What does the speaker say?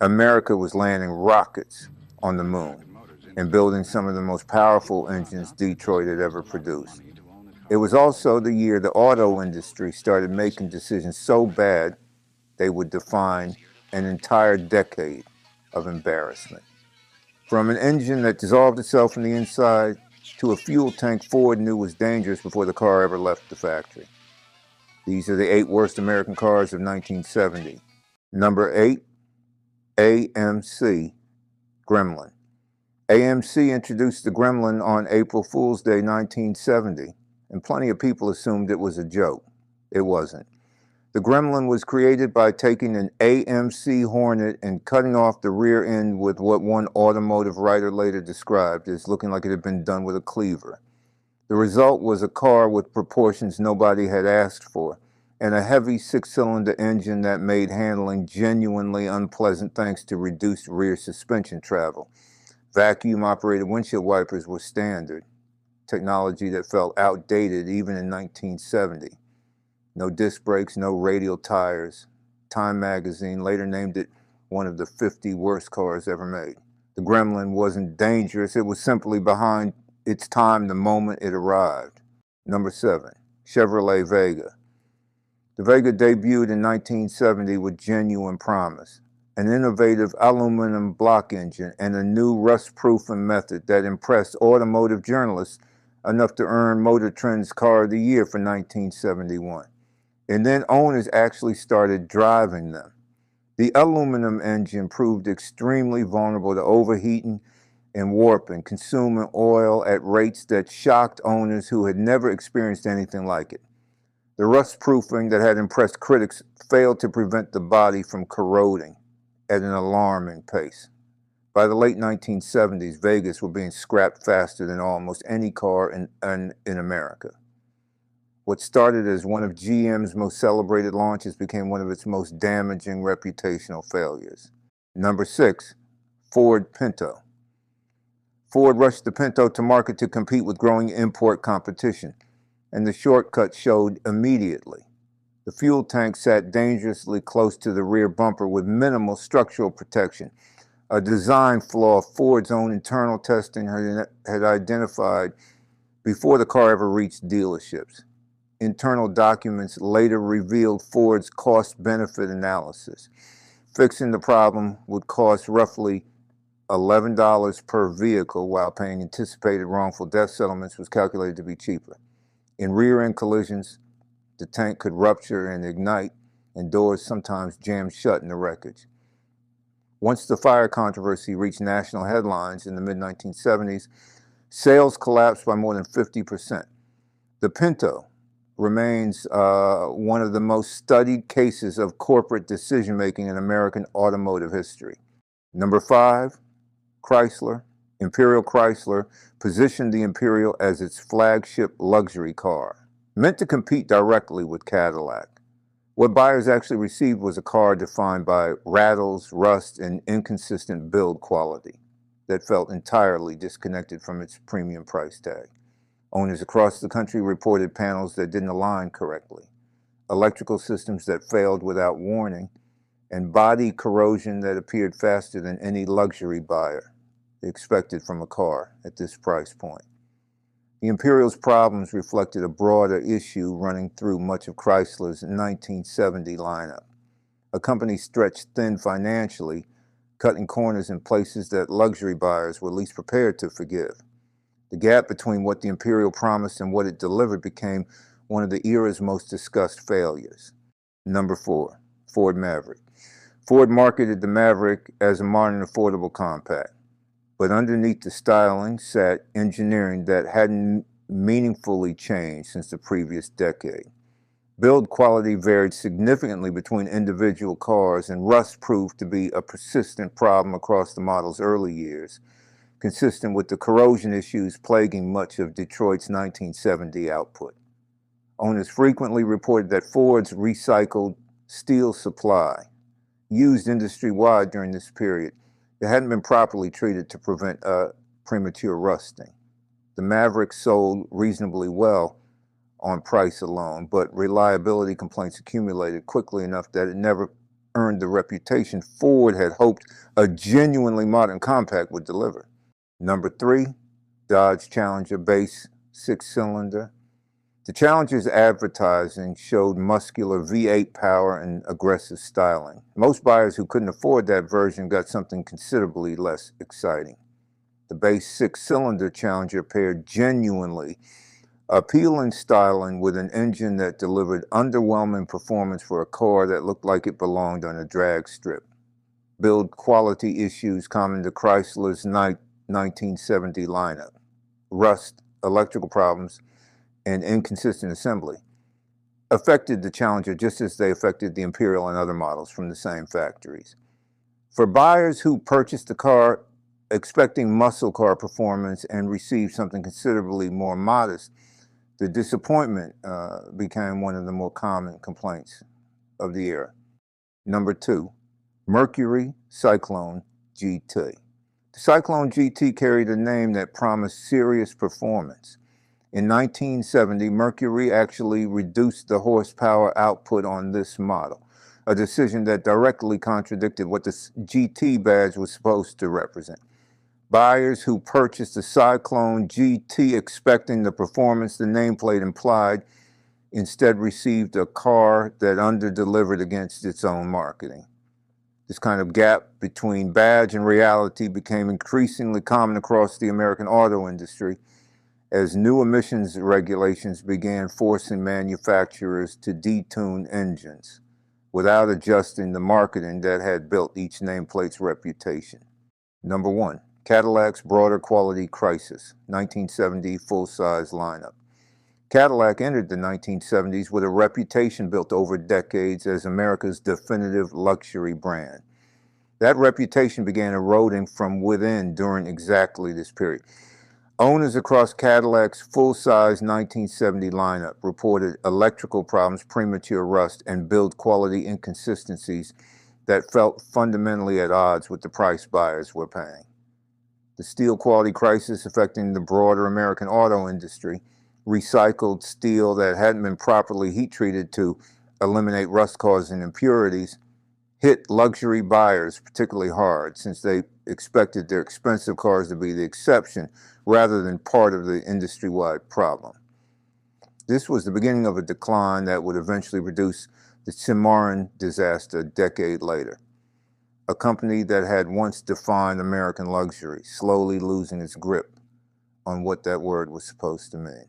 America was landing rockets on the moon and building some of the most powerful engines Detroit had ever produced. It was also the year the auto industry started making decisions so bad they would define an entire decade of embarrassment. From an engine that dissolved itself from the inside to a fuel tank Ford knew was dangerous before the car ever left the factory. These are the 8 worst American cars of 1970. Number 8, AMC Gremlin. AMC introduced the Gremlin on April Fool's Day 1970, and plenty of people assumed it was a joke. It wasn't. The Gremlin was created by taking an AMC Hornet and cutting off the rear end with what one automotive writer later described as looking like it had been done with a cleaver. The result was a car with proportions nobody had asked for, and a heavy 6-cylinder engine that made handling genuinely unpleasant thanks to reduced rear suspension travel. Vacuum-operated windshield wipers were standard, technology that felt outdated even in 1970. No disc brakes, no radial tires. Time magazine later named it one of the 50 worst cars ever made. The Gremlin wasn't dangerous, it was simply behind its time the moment it arrived. Number 7, Chevrolet Vega. The Vega debuted in 1970 with genuine promise, an innovative aluminum block engine, and a new rust-proofing method that impressed automotive journalists enough to earn Motor Trend's Car of the Year for 1971. And then owners actually started driving them. The aluminum engine proved extremely vulnerable to overheating and warping, consuming oil at rates that shocked owners who had never experienced anything like it. The rust-proofing that had impressed critics failed to prevent the body from corroding at an alarming pace. By the late 1970s, Vegas were being scrapped faster than almost any car in America. What started as one of GM's most celebrated launches became one of its most damaging reputational failures. Number 6, Ford Pinto. Ford rushed the Pinto to market to compete with growing import competition, and the shortcut showed immediately. The fuel tank sat dangerously close to the rear bumper with minimal structural protection, a design flaw Ford's own internal testing had identified before the car ever reached dealerships. Internal documents later revealed Ford's cost-benefit analysis. Fixing the problem would cost roughly $11 per vehicle, while paying anticipated wrongful death settlements was calculated to be cheaper. In rear-end collisions, the tank could rupture and ignite, and doors sometimes jammed shut in the wreckage. Once the fire controversy reached national headlines in the mid-1970s, sales collapsed by more than 50%. The Pinto remains one of the most studied cases of corporate decision-making in American automotive history. Number 5, Chrysler. Imperial Chrysler positioned the Imperial as its flagship luxury car, meant to compete directly with Cadillac. What buyers actually received was a car defined by rattles, rust, and inconsistent build quality that felt entirely disconnected from its premium price tag. Owners across the country reported panels that didn't align correctly, electrical systems that failed without warning, and body corrosion that appeared faster than any luxury buyer expected from a car at this price point. The Imperial's problems reflected a broader issue running through much of Chrysler's 1970 lineup. A company stretched thin financially, cutting corners in places that luxury buyers were least prepared to forgive. The gap between what the Imperial promised and what it delivered became one of the era's most discussed failures. Number 4, Ford Maverick. Ford marketed the Maverick as a modern, affordable compact, but underneath the styling sat engineering that hadn't meaningfully changed since the previous decade. Build quality varied significantly between individual cars, and rust proved to be a persistent problem across the model's early years, consistent with the corrosion issues plaguing much of Detroit's 1970 output. Owners frequently reported that Ford's recycled steel supply, used industry-wide during this period, that hadn't been properly treated to prevent premature rusting. The Maverick sold reasonably well on price alone, but reliability complaints accumulated quickly enough that it never earned the reputation Ford had hoped a genuinely modern compact would deliver. Number 3, Dodge Challenger base 6-cylinder. The Challenger's advertising showed muscular V8 power and aggressive styling. Most buyers who couldn't afford that version got something considerably less exciting. The base 6-cylinder Challenger paired genuinely appealing styling with an engine that delivered underwhelming performance for a car that looked like it belonged on a drag strip. Build quality issues common to Chrysler's 1970 lineup: rust, electrical problems, and inconsistent assembly affected the Challenger just as they affected the Imperial and other models from the same factories. For buyers who purchased the car expecting muscle car performance and received something considerably more modest, the disappointment became one of the more common complaints of the era. Number 2, Mercury Cyclone GT. The Cyclone GT carried a name that promised serious performance. In 1970, Mercury actually reduced the horsepower output on this model, a decision that directly contradicted what the GT badge was supposed to represent. Buyers who purchased the Cyclone GT expecting the performance the nameplate implied instead received a car that underdelivered against its own marketing. This kind of gap between badge and reality became increasingly common across the American auto industry as new emissions regulations began forcing manufacturers to detune engines without adjusting the marketing that had built each nameplate's reputation. Number 1, Cadillac's broader quality crisis, 1970 full-size lineup. Cadillac entered the 1970s with a reputation built over decades as America's definitive luxury brand. That reputation began eroding from within during exactly this period. Owners across Cadillac's full-size 1970 lineup reported electrical problems, premature rust, and build quality inconsistencies that felt fundamentally at odds with the price buyers were paying. The steel quality crisis affecting the broader American auto industry, recycled steel that hadn't been properly heat treated to eliminate rust-causing impurities, hit luxury buyers particularly hard since they expected their expensive cars to be the exception rather than part of the industry-wide problem. This was the beginning of a decline that would eventually produce the Cimarron disaster a decade later. A company that had once defined American luxury, slowly losing its grip on what that word was supposed to mean.